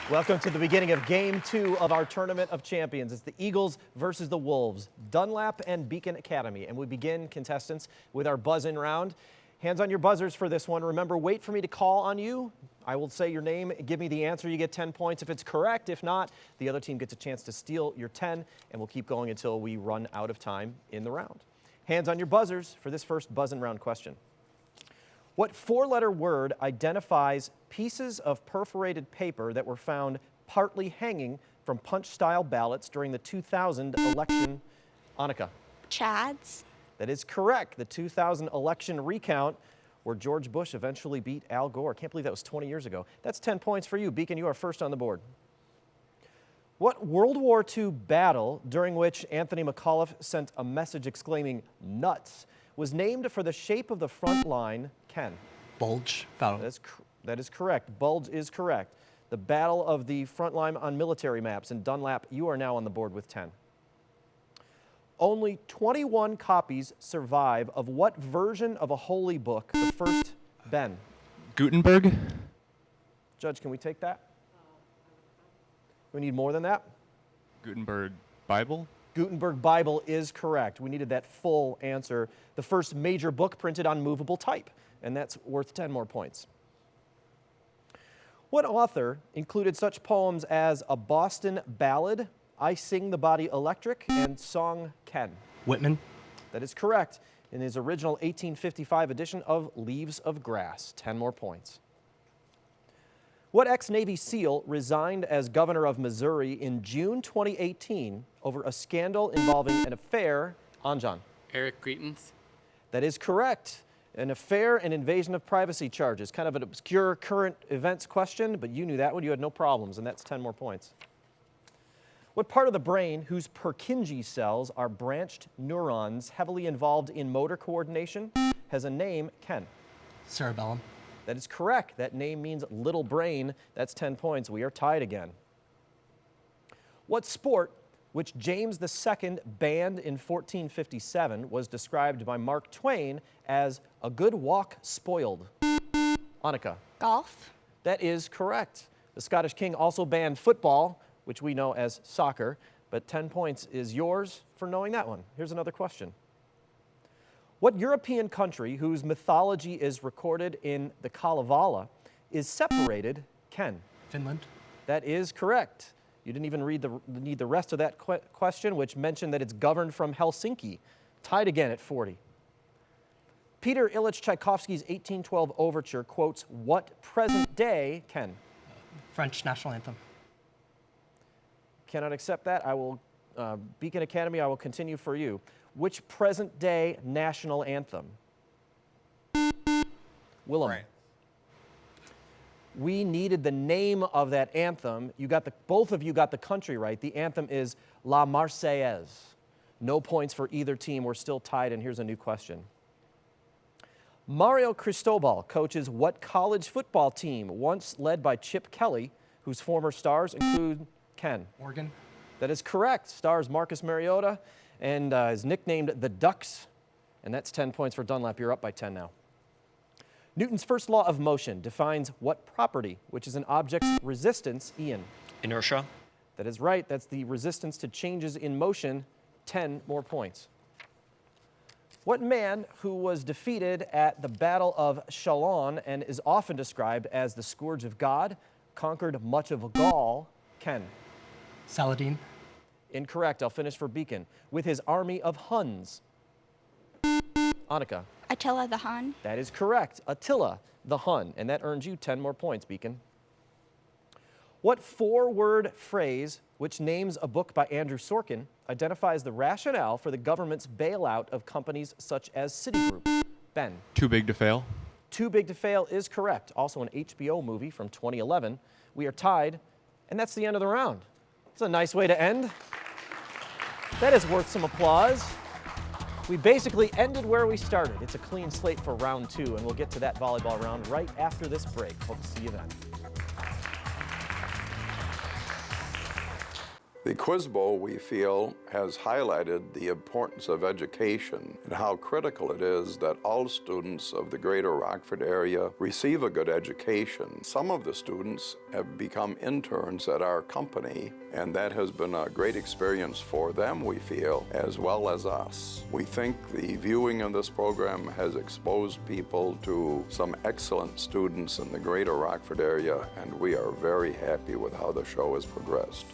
Welcome to the beginning of Game 2 of our Tournament of Champions. It's the Eagles versus the Wolves, Dunlap and Beacon Academy. And we begin, contestants, with our buzz-in round. Hands on your buzzers for this one. Remember, wait for me to call on you. I will say your name, give me the answer, you get 10 points if it's correct. If not, the other team gets a chance to steal your 10, and we'll keep going until we run out of time in the round. Hands on your buzzers for this first buzz-in round question. What four-letter word identifies pieces of perforated paper that were found partly hanging from punch-style ballots during the 2000 election? Annika. Chads. That is correct. The 2000 election recount where George Bush eventually beat Al Gore. Can't believe that was 20 years ago. That's 10 points for you. Beacon, you are first on the board. What World War II battle during which Anthony McAuliffe sent a message exclaiming, "Nuts," was named for the shape of the front line? Ken. Bulge battle. That is correct. Bulge is correct. The battle of the front line on military maps. And Dunlap, you are now on the board with 10. Only 21 copies survive of what version of a holy book? The first, Ben. Gutenberg. Judge, can we take that? We need more than that? Gutenberg Bible. Gutenberg Bible is correct. We needed that full answer. The first major book printed on movable type, and that's worth 10 more points. What author included such poems as A Boston Ballad, I Sing the Body Electric, and Song Ken? Whitman. That is correct. In his original 1855 edition of Leaves of Grass, 10 more points. What ex-Navy SEAL resigned as governor of Missouri in June 2018 over a scandal involving an affair? Anjan. Eric Greitens. That is correct. An affair and invasion of privacy charges. Kind of an obscure current events question, but you knew that one. You had no problems, and that's 10 more points. What part of the brain whose Purkinje cells are branched neurons heavily involved in motor coordination has a name? Ken. Cerebellum. That is correct. That name means little brain. That's 10 points. We are tied again. What sport, which James II banned in 1457, was described by Mark Twain as a good walk spoiled? Annika. Golf. That is correct. The Scottish king also banned football, which we know as soccer, but 10 points is yours for knowing that one. Here's another question. What European country whose mythology is recorded in the Kalevala is separated? Ken. Finland. That is correct. You didn't even need the rest of that question, which mentioned that it's governed from Helsinki. Tied again at 40. Peter Ilyich Tchaikovsky's 1812 overture quotes what present day? Ken. French national anthem. Cannot accept that. I will, Beacon Academy, I will continue for you. Which present-day national anthem? Willem. Right. We needed the name of that anthem. Both of you got the country right. The anthem is La Marseillaise. No points for either team. We're still tied, and here's a new question. Mario Cristobal coaches what college football team, once led by Chip Kelly, whose former stars include Ken? Oregon. That is correct. Stars Marcus Mariota and is nicknamed the Ducks, and that's 10 points for Dunlap. You're up by 10 now. Newton's first law of motion defines what property, which is an object's resistance? Ian. Inertia. That is right. That's the resistance to changes in motion. 10 more points. What man who was defeated at the Battle of Chalon and is often described as the scourge of God conquered much of Gaul? Ken. Saladin. Incorrect. I'll finish for Beacon. With his army of Huns? Annika. Attila the Hun. That is correct. Attila the Hun. And that earns you 10 more points, Beacon. What four-word phrase, which names a book by Andrew Sorkin, identifies the rationale for the government's bailout of companies such as Citigroup? Ben. Too big to fail. Too Big to Fail is correct. Also an HBO movie from 2011. We are tied, and that's the end of the round. It's a nice way to end. That is worth some applause. We basically ended where we started. It's a clean slate for round 2, and we'll get to that volleyball round right after this break. Hope to see you then. The Quiz Bowl, we feel, has highlighted the importance of education and how critical it is that all students of the greater Rockford area receive a good education. Some of the students have become interns at our company, and that has been a great experience for them, we feel, as well as us. We think the viewing of this program has exposed people to some excellent students in the greater Rockford area, and we are very happy with how the show has progressed.